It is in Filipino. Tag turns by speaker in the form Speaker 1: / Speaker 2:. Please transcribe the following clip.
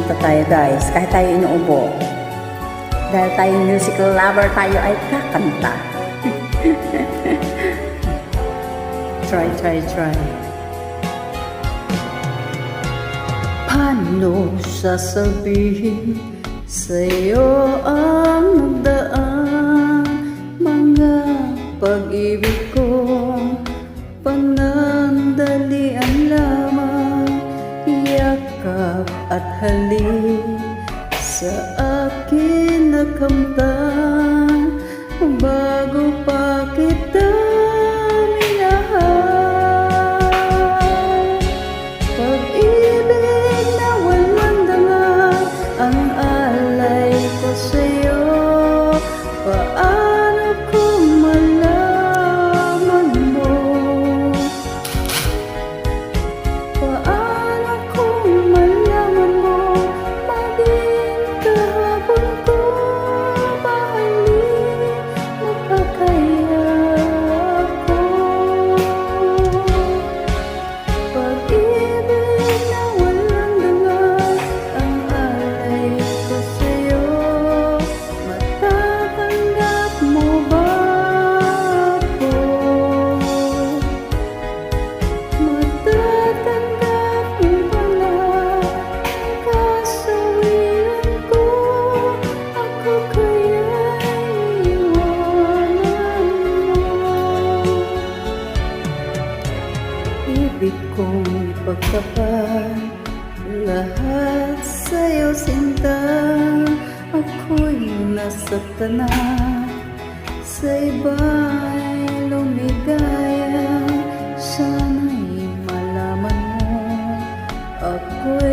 Speaker 1: kumanta tayo guys, kahit tayo inuubo. Dahil tayo musical lover, tayo ay kakanta. Try. Paano sasabihin sa'yo ang nagdaan? Mga pag-ibig ko, panandalian lamang. Yakap at halik sa akin nakamtan, bago pa kita minahal. Pag-ibig na walang dama, ang alay ko sa'yo. Paano kung malaman mo? Paano kung malaman mo? Maging kahapon ko, mahalin mo pa kaya ako? Pag-ibig na walang daman, ang alay ko sa'yo. Matatanggap mo ba ako? Matatanggap mo ba na ang kasawiran ko? Ako kaya'y iwanan mo? Ibig kong ipagtapat lahat sa'yo, sinta. Ako'y nasaktan na, sa iba'y lumigaya. Sana'y malaman mo, ako'y